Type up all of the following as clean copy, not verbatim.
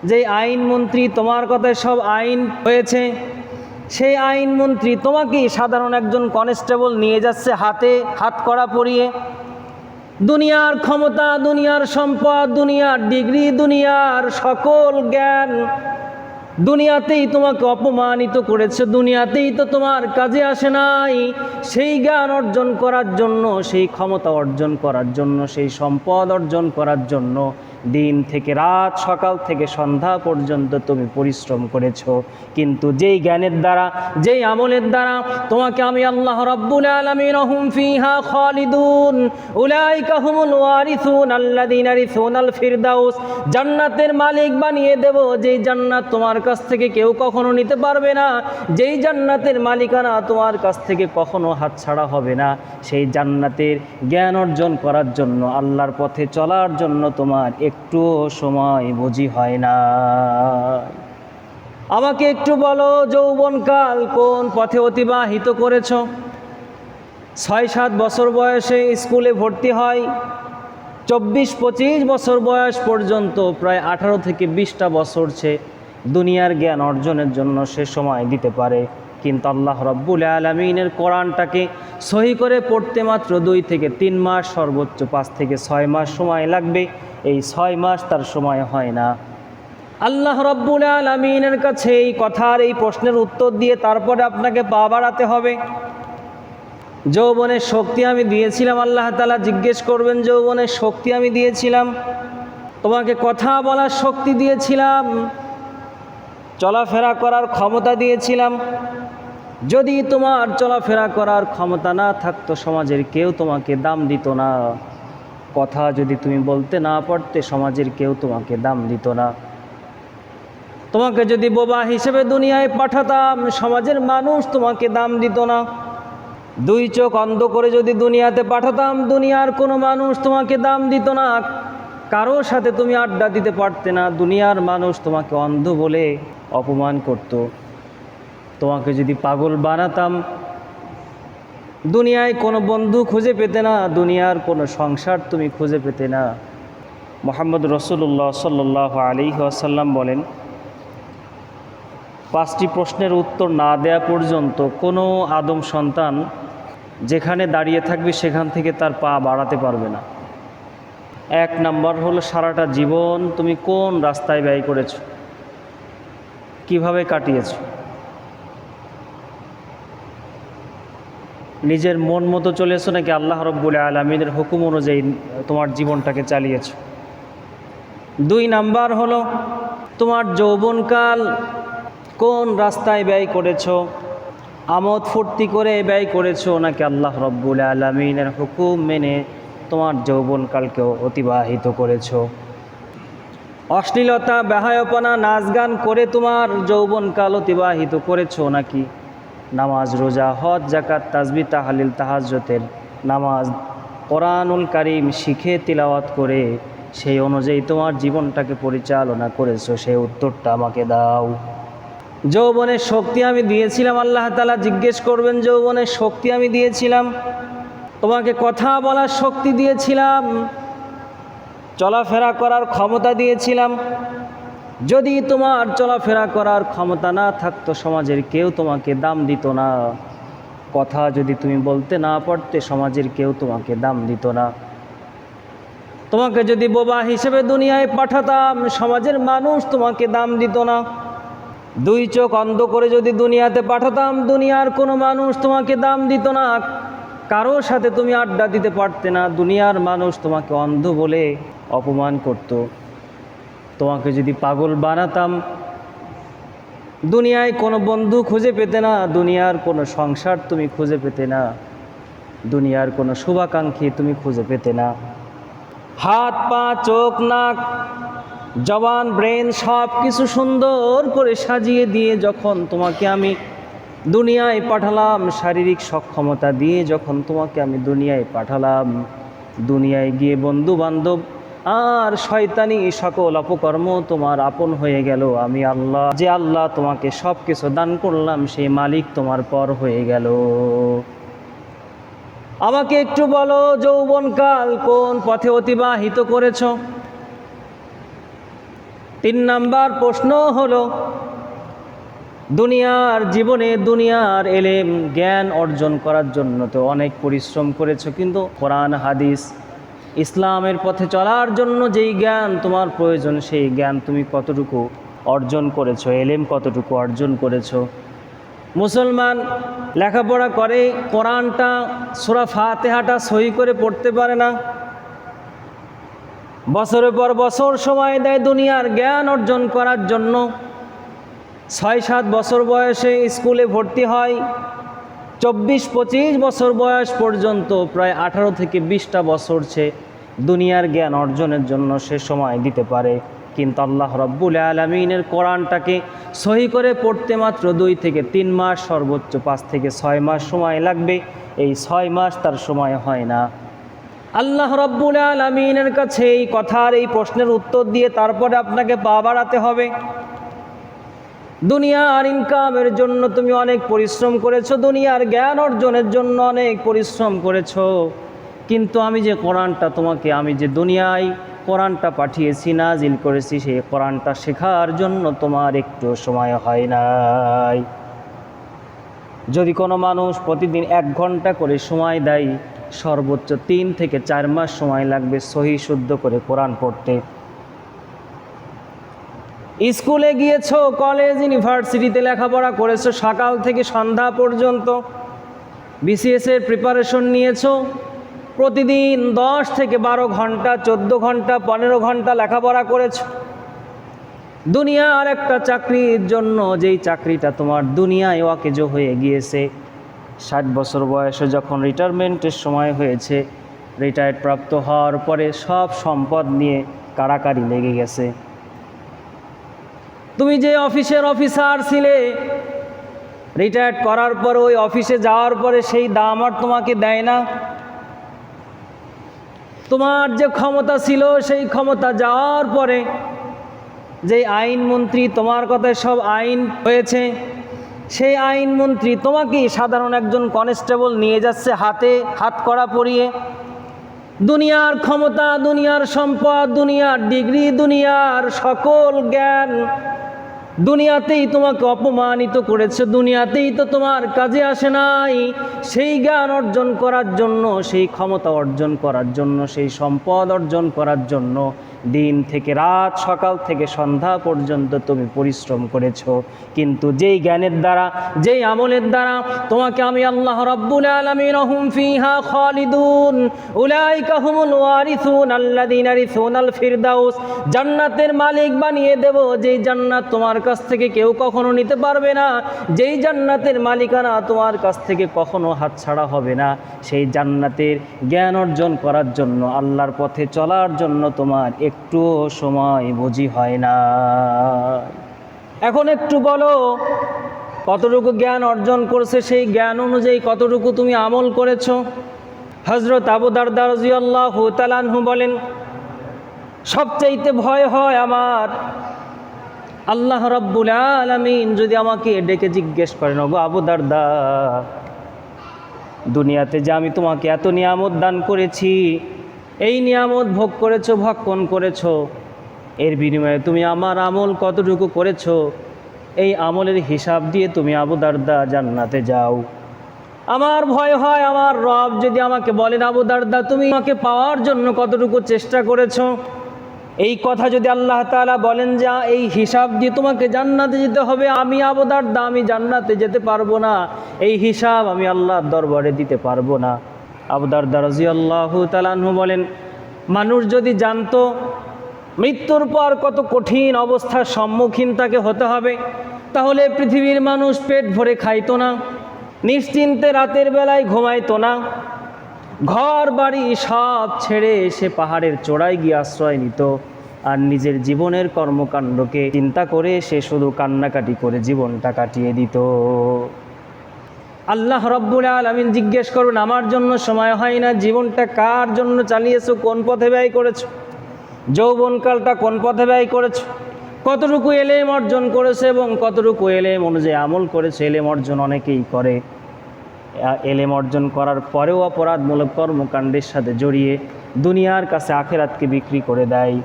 যে আইনমন্ত্রী তোমার কথায় সব আইন হয়েছে, সেই আইনমন্ত্রী তোমাকেই সাধারণ একজন কনস্টেবল নিয়ে যাচ্ছে হাতে হাত কড়া পরিয়ে। দুনিয়ার ক্ষমতা, দুনিয়ার সম্পদ, দুনিয়ার ডিগ্রি, দুনিয়ার সকল জ্ঞান দুনিয়াতেই তোমাকে অপমানিত করেছে, দুনিয়াতেই তো তোমার কাজে আসে নাই। সেই জ্ঞান অর্জন করার জন্য, সেই ক্ষমতা অর্জন করার জন্য, সেই সম্পদ অর্জন করার জন্য দিন থেকে রাত, সকাল থেকে সন্ধ্যা পর্যন্ত তুমি পরিশ্রম করেছো। কিন্তু যেই জ্ঞানের দ্বারা, যেই আমলের দ্বারা তোমাকে আমি আল্লাহ রাব্বুল আলামিন হুম ফিহা খালিদুন উলাইকা হুমুল ওয়ারিসুন আল্লাযীনা ইয়ারিসুনাল ফিরদাউস, জান্নাতের মালিক বানিয়ে দেব, যেই জান্নাত তোমার কাছ থেকে কেউ কখনো নিতে পারবে না, যেই জান্নাতের মালিকানা তোমার কাছ থেকে কখনো হাতছাড়া হবে না। সেই জান্নাতের জ্ঞান অর্জন করার জন্য, আল্লাহর পথে চলার জন্য তোমার একটুও সময় বুঝি হয় না। আমাকে একটু বলো, যৌবনকাল কোন পথে অতিবাহিত করেছো? 6-7 বছর বয়সে স্কুলে ভর্তি হয়, 24-25 বছর বয়স পর্যন্ত প্রায় 18 থেকে 20টা বছর সে দুনিয়ার জ্ঞান অর্জনের জন্য সে সময় দিতে পারে। কিন্তু আল্লাহ রাব্বুল আলামিনের কোরআনটাকে সহি করে পড়তে মাত্র 2 থেকে 3 মাস, সর্বোচ্চ 5 থেকে 6 মাস সময় লাগবে। এই 6 মাস তার সময় হয় না। আল্লাহ রাব্বুল আলামিনের কাছে এই কথার, এই প্রশ্নের উত্তর দিয়ে তারপরে আপনাকে পা বাড়াতে হবে। যৌবনের শক্তি আমি দিয়েছিলাম, আল্লাহ তাআলা জিজ্ঞেস করবেন, যৌবনের শক্তি আমি দিয়েছিলাম, তোমাকে কথা বলার শক্তি দিয়েছিলাম, চলাফেরা করার ক্ষমতা দিয়েছিলাম। যদি তোমার চলাফেরা করার ক্ষমতা না থাকতো, সমাজের কেউ তোমাকে দাম দিত না। কথা যদি তুমি বলতে না পারতে, সমাজের কেউ তোমাকে দাম দিত না। তোমাকে যদি বোবা হিসেবে দুনিয়ায় পাঠাতাম, সমাজের মানুষ তোমাকে দাম দিত না। 2 চোখ অন্ধ করে যদি দুনিয়াতে পাঠাতাম, দুনিয়ার কোনো মানুষ তোমাকে দাম দিত না। কারোর সাথে তুমি আড্ডা দিতে পারতে না, দুনিয়ার মানুষ তোমাকে অন্ধ বলে অপমান করত। তোমাকে যদি পাগল বানাতাম, দুনিয়ায় কোনো বন্ধু খুঁজে পেতে না, দুনিয়ার কোনো সংসার তুমি খুঁজে পেতে না। মুহাম্মদ রাসূলুল্লাহ সাল্লাল্লাহু আলাইহি ওয়াসাল্লাম বলেন, 5টি প্রশ্নের উত্তর না দেয়া পর্যন্ত কোনো আদম সন্তান যেখানে দাঁড়িয়ে থাকবে সেখান থেকে তার পা বাড়াতে পারবে না। 1 নাম্বার হলো, সারাটা জীবন তুমি কোন রাস্তায় ব্যয় করেছো, কিভাবে কাটিয়েছো? নিজের মন মতো চলেছো নাকি আল্লাহ রাব্বুল আলামিনের হুকুম অনুযায়ী তোমার জীবনটাকে চালিয়েছো? 2 নাম্বার হলো, তোমার যৌবনকাল কোন রাস্তায় ব্যয় করেছো, আমোদ ফুর্তি করে ব্যয় করেছো নাকি আল্লাহ রাব্বুল আলামিনের হুকুম মেনে তোমার যৌবনকালকেও অতিবাহিত করেছো? অশ্লীলতা, বেহায়াপনা, নাচ গান করে তোমার যৌবনকাল অতিবাহিত করেছো নাকি নামাজ, রোজা, হজ, যাকাত, তাসবিহ, তাহলিল, তাহাজ্জুদের নামাজ, কোরআনুল কারীম শিখে তিলাওয়াত করে সেই অনুযায়ী তোমার জীবনটাকে পরিচালনা করেছো? সেই উত্তরটা আমাকে দাও। যৌবনের শক্তি আমি দিয়েছিলাম, আল্লাহ তাআলা জিজ্ঞেস করবেন, যৌবনের শক্তি আমি দিয়েছিলাম, তোমাকে কথা বলার শক্তি দিয়েছিলাম, চলাফেরা করার ক্ষমতা দিয়েছিলাম। যদি তোমার চলাফেরা করার ক্ষমতা না থাকতো, সমাজের কেউ তোমাকে দাম দিত না। কথা যদি তুমি বলতে না পারতে, সমাজের কেউ তোমাকে দাম দিত না। তোমাকে যদি বোবা হিসেবে দুনিয়ায় পাঠাতাম, সমাজের মানুষ তোমাকে দাম দিত না। 2 চোখ অন্ধ করে যদি দুনিয়াতে পাঠাতাম, দুনিয়ার কোনো মানুষ তোমাকে দাম দিত না। কারোর সাথে তুমি আড্ডা দিতে পারতে না, দুনিয়ার মানুষ তোমাকে অন্ধ বলে অপমান করত। তোমাকে যদি পাগল বানাতাম, দুনিয়ায় কোনো বন্ধু খুঁজে পেতে না, দুনিয়ার কোনো সংসার তুমি খুঁজে পেতে না, দুনিয়ার কোনো শুভাকাঙ্ক্ষী তুমি খুঁজে পেতে না। হাত, পা, চোখ, নাক, জবান, ব্রেন সব কিছু সুন্দর করে সাজিয়ে দিয়ে যখন তোমাকে আমি দুনিয়ায় পাঠালাম, শারীরিক সক্ষমতা দিয়ে যখন তোমাকে আমি দুনিয়ায় পাঠালাম, দুনিয়ায় গিয়ে বন্ধু বান্ধব আর শয়তানি সকল অপকর্ম তোমার আপন হয়ে গেল। আমি আল্লাহ, যে আল্লাহ তোমাকে সব কিছু দান করলাম, সেই মালিক তোমার পর হয়ে গেল। আমাকে একটু বলো, যৌবনকাল কোন পথে অতিবাহিত করেছো? 3 নাম্বার প্রশ্ন হলো, দুনিয়ার জীবনে দুনিয়ার এলেম জ্ঞান অর্জন করার জন্য তো অনেক পরিশ্রম করেছো, কিন্তু কোরআন হাদিস ইসলামের পথে চলার জন্য যেই জ্ঞান তোমার প্রয়োজন সেই জ্ঞান তুমি কতটুকু অর্জন করেছো, এলেম কতটুকু অর্জন করেছো? মুসলমান লেখাপড়া করে, কোরআনটা সূরা ফাতিহাটা সহি করে পড়তে পারে না, বছরের পর বছর সময় দেয় দুনিয়ার জ্ঞান অর্জন করার জন্য। 6-7 বছর বয়সে স্কুলে ভর্তি হয়, 24-25 বছর বয়স পর্যন্ত প্রায় 18 থেকে 20টা বছর সে দুনিয়ার জ্ঞান অর্জনের জন্য সে সময় দিতে পারে, কিন্তু আল্লাহ রাব্বুল আলামিনের কোরআনটাকে সহি করে পড়তে মাত্র 2 থেকে 3 মাস, সর্বোচ্চ 5 থেকে 6 মাস সময় লাগবে। এই 6 মাস তার সময় হয় না। আল্লাহ রাব্বুল আলামিনের কাছে এই কথার এই প্রশ্নের উত্তর দিয়ে তারপরে আপনাকে পা বাড়াতে হবে। দুনিয়ার ইনকামের জন্য তুমি অনেক পরিশ্রম করেছো, দুনিয়ার জ্ঞান অর্জনের জন্য অনেক পরিশ্রম করেছো, কিন্তু আমি যে কোরআনটা তোমাকে, আমি যে দুনিয়ায় কোরআনটা পাঠিয়েছি, নাজিল করেছি, সেই কোরআনটা শেখার জন্য তোমার একটু সময় হয় নাই। যদি কোনো মানুষ প্রতিদিন 1 ঘন্টা করে সময় দেয়, সর্বোচ্চ 3 থেকে 4 মাস সময় লাগবে সহি শুদ্ধ করে কোরআন পড়তে। স্কুলে গিয়েছো, কলেজ ইউনিভার্সিটিতে লেখাপড়া করেছো, সকাল থেকে সন্ধ্যা পর্যন্ত বিসিএসের প্রিপারেশন নিয়েছো, প্রতিদিন 10 থেকে 12 ঘন্টা, 14 ঘন্টা, 15 ঘন্টা লেখাপড়া করেছো দুনিয়ার একটা চাকরির জন্য, যেই চাকরিটা তোমার দুনিয়ায় ওয়াকেজ হয়ে গিয়েছে। 60 বছর বয়সে যখন রিটায়ারমেন্টের সময় হয়েছে, রিটায়ার্ড প্রাপ্ত হওয়ার পরে সব সম্পদ নিয়ে কাড়াকাড়ি লেগে গেছে। তুমি যে অফিসের অফিসার ছিলে, রিটায়ার্ড করার পর ওই অফিসে যাওয়ার পরে সেই দাম আর তোমাকে দেয় না। তোমার যে ক্ষমতা ছিল সেই ক্ষমতা যাওয়ার পরে যে আইনমন্ত্রী, তোমার কথায় সব আইন হয়েছে, সেই আইনমন্ত্রী তোমাকে সাধারণ একজন কনস্টেবল নিয়ে যাচ্ছে হাতে হাত কড়া পরিয়ে। দুনিয়ার ক্ষমতা, দুনিয়ার সম্পদ, দুনিয়ার ডিগ্রি, দুনিয়ার সকল জ্ঞান দুনিয়াতেই তোমাকে অপমানিত করেছে, দুনিয়াতেই তো তোমার কাজে আসে নাই। সেই জ্ঞান অর্জন করার জন্য, সেই ক্ষমতা অর্জন করার জন্য, সেই সম্পদ অর্জন করার জন্য দিন থেকে রাত, সকাল থেকে সন্ধ্যা পর্যন্ত তুমি পরিশ্রম করেছো, কিন্তু যেই জ্ঞানের দ্বারা, যেই আমলের দ্বারা তোমাকে আমি আল্লাহ রাব্বুল আলামিন হুম ফিহা খালিদুন উলাইকা হুমুল ওয়ারিসুন আল্লাযীনা ইয়ারিসুনাল ফিরদাউস, জান্নাতের মালিক বানিয়ে দেব, যেই জান্নাত তোমার কাছ থেকে কেউ কখনো নিতে পারবে না, যেই জান্নাতের মালিকানা তোমার কাছ থেকে কখনো হাতছাড়া হবে না। সেই জান্নাতের জ্ঞান অর্জন করার জন্য, আল্লাহর পথে চলার জন্য তোমার একটুও সময় বুঝি হয় না। এখন একটু বলো, কতটুকু জ্ঞান অর্জন করছে, সেই জ্ঞান অনুযায়ী কতটুকু তুমি আমল করেছো? হযরত আবু দারদা রাদিয়াল্লাহু তাআলা আনহু বলেন, সবচাইতে ভয় হয় আমার আল্লাহ রাব্বুল আলামিন যদি আমাকে ডেকে জিজ্ঞেস করেন, ওগো আবু দারদা, দুনিয়াতে যে আমি তোমাকে এত নিয়ামত দান করেছি, এই নিয়ামত ভোগ করেছো, ভক্ষণ করেছো, এর বিনিময়ে তুমি আমার আমল কতটুকু করেছো? এই আমলের হিসাব দিয়ে তুমি আবু দারদা জান্নাতে যাও। আমার ভয় হয় আমার রব যদি আমাকে বলেন, আবু দারদা তুমি আমাকে পাওয়ার জন্য কতটুকু চেষ্টা করেছো? এই কথা যদি আল্লাহ তাআলা বলেন যে এই হিসাব দিয়ে তোমাকে জান্নাতে যেতে হবে, আমি আবু দারদা আমি জান্নাতে যেতে পারবো না, এই হিসাব আমি আল্লাহর দরবারে দিতে পারবো না। আবু দারদা রাদিয়াল্লাহু তাআলা আনহু বলেন, মানুষ যদি জানতো মৃত্যুর পর কত কঠিন অবস্থার সম্মুখীন তাকে হতে হবে, তাহলে পৃথিবীর মানুষ পেট ভরে খাইতো না, নিশ্চিন্তে রাতের বেলায় ঘুমাইতো না, ঘর বাড়ি সব ছেড়ে এসে পাহাড়ের চূড়ায় গিয়ে আশ্রয় নিত, আর নিজের জীবনের কর্মকাণ্ডকে চিন্তা করে সে শুধু কান্নাকাটি করে জীবনটা কাটিয়ে দিত। আল্লাহ রাব্বুল আলামিন জিজ্ঞেস করুন, আমার জন্য সময় হয় না, জীবনটা কার জন্য চালিয়েছো, কোন পথে ব্যয় করেছো, যৌবনকালটা কোন পথে ব্যয় করেছো, কতটুকু এলেম অর্জন করেছে এবং কতটুকু এলেম অনুযায়ী আমল করেছে। এলেম অর্জন অনেকেই করে, এলেম অর্জন করার পরেও অপরাধমূলক কর্মকাণ্ডের সাথে জড়িয়ে দুনিয়ার কাছে আখেরাতকে বিক্রি করে দেয়।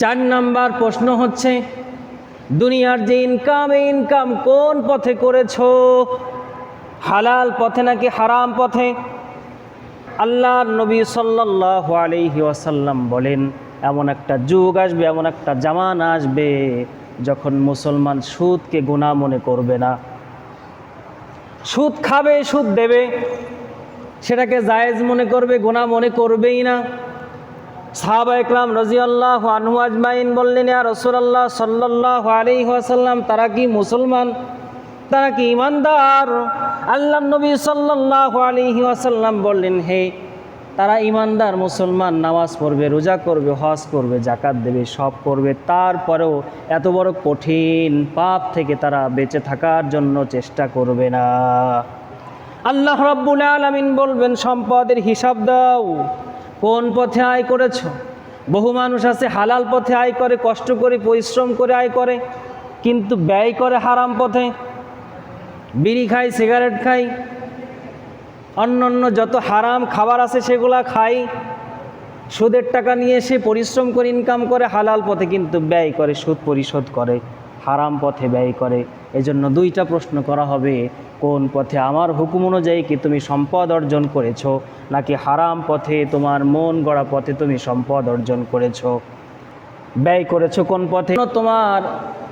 4 নাম্বার প্রশ্ন হচ্ছে, দুনিয়ার যে ইনকাম, এই ইনকাম কোন পথে করেছো? হালাল পথে নাকি হারাম পথে? আল্লাহর নবী সাল্লাল্লাহু আলাইহি ওয়াসাল্লাম বলেন, এমন একটা যুগ আসবে, এমন একটা জামানা আসবে যখন মুসলমান সুদকে গুনাহ মনে করবে না। সুদ খাবে, সুদ দেবে, সেটাকে জায়েজ মনে করবে, গুনাহ মনে করবেই না। সাহাবা ইকরাম রাদিয়াল্লাহু আনহু আজমাইন বললেন, ইয়া রাসূলুল্লাহ সাল্লাল্লাহু আলাইহি ওয়াসাল্লাম, তারা কি মুসলমান? তারা কি ঈমানদার? আল্লাহর নবী সাল্লাল্লাহু আলাইহি ওয়াসাল্লাম বললেন, হে, তারা ঈমানদার মুসলমান, নামাজ পড়বে, রোজা করবে, হজ করবে, যাকাত দেবে, সব করবে, তারপরেও এত বড় কঠিন পাপ থেকে তারা বেঁচে থাকার জন্য চেষ্টা করবে না। আল্লাহ রাব্বুল আলামিন বলবেন, সম্পদের হিসাব দাও, কোন পথে আয় করেছো? বহু মানুষ আছে হালাল পথে আয় করে, কষ্ট করে পরিশ্রম করে আয় করে, কিন্তু ব্যয় করে হারাম পথে। বিড়ি খাই, সিগারেট খাই, অন্য যত হারাম খাবার আছে সেগুলা খাই, সুদের টাকা নিয়ে এসে পরিশ্রম করে ইনকাম করে হালাল পথে, কিন্তু ব্যয় করে, সুদ পরিশোধ করে, হারাম পথে ব্যয় করে। এজন্য 2টা প্রশ্ন করা হবে, কোন পথে আমার হুকুম অনুযায়ী কি তুমি সম্পদ অর্জন করেছো, নাকি হারাম পথে, তোমার মন গড়া পথে তুমি সম্পদ অর্জন করেছো? ব্যয় করেছো কোন পথে? তোমার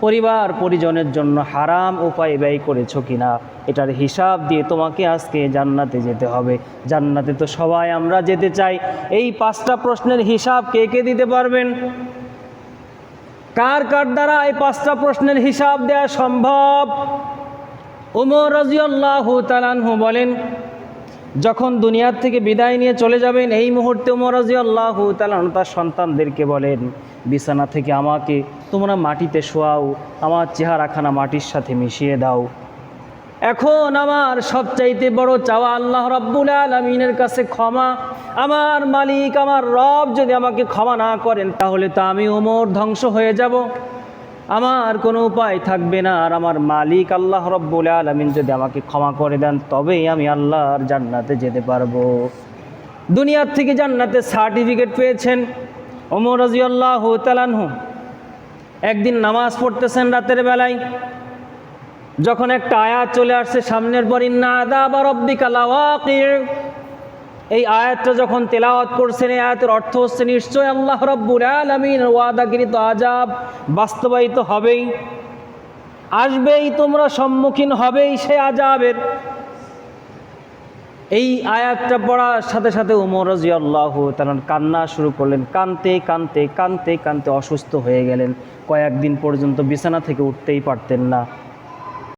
পরিবার পরিজনের জন্য হারাম উপায়ে ব্যয় করেছো কিনা, এটার হিসাব দিয়ে তোমাকে আজকে জান্নাতে যেতে হবে। জান্নাতে তো সবাই আমরা যেতে চাই। এই 5টা প্রশ্নের হিসাব কে কে দিতে পারবেন? কার কার দ্বারা এই 5টা প্রশ্নের হিসাব দেওয়া সম্ভব? ওমর রাদিয়াল্লাহু তাআলা আনহু বলেন, যখন দুনিয়ার থেকে বিদায় নিয়ে চলে যাবেন, এই মুহূর্তে ওমর রাদিয়াল্লাহু তাআলা তার সন্তানদেরকে বলেন, বিছানা থেকে আমাকে তোমরা মাটিতে শোয়াও, আমার চেহারাখানা মাটির সাথে মিশিয়ে দাও। এখন আমার সবচাইতে বড় চাওয়া আল্লাহ রাব্বুল আলামিনের কাছে ক্ষমা। আমার মালিক, আমার রব যদি আমাকে ক্ষমা না করেন, তাহলে তো আমি ওমর ধ্বংস হয়ে যাব, আমার কোনো উপায় থাকবে না। আর আমার মালিক আল্লাহ রাব্বুল আলামিন যদি আমাকে ক্ষমা করে দেন, তবেই আমি আল্লাহর জান্নাতে যেতে পারবো। দুনিয়ার থেকে জান্নাতের সার্টিফিকেট পেয়েছেন ওমর রাদিয়াল্লাহু তাআলা আনহু। একদিন নামাজ পড়তেছেন রাতের বেলায়, যখন একটা আয়াত চলে আসছে সামনের পর, ইন্না আযাবা রাব্বিকা লাওয়াকি', এই আয়াতটা যখন তেলাওয়াত করছেন, এই আয়াতের অর্থ হচ্ছে নিশ্চয় আল্লাহ রাব্বুল আলামিনের ওয়াদাকৃত আযাব বাস্তবায়িত হবেই, আসবেই, তোমরা সম্মুখীন হবেই সে আযাবের। এই আয়াতটা পড়ার সাথে সাথে ওমর রাদিয়াল্লাহু তাআলা কান্না শুরু করলেন। কাঁদতে কাঁদতে কাঁদতে কাঁদতে অসুস্থ হয়ে গেলেন। কয়েকদিন পর্যন্ত বিছানা থেকে উঠতেই পারতেন না।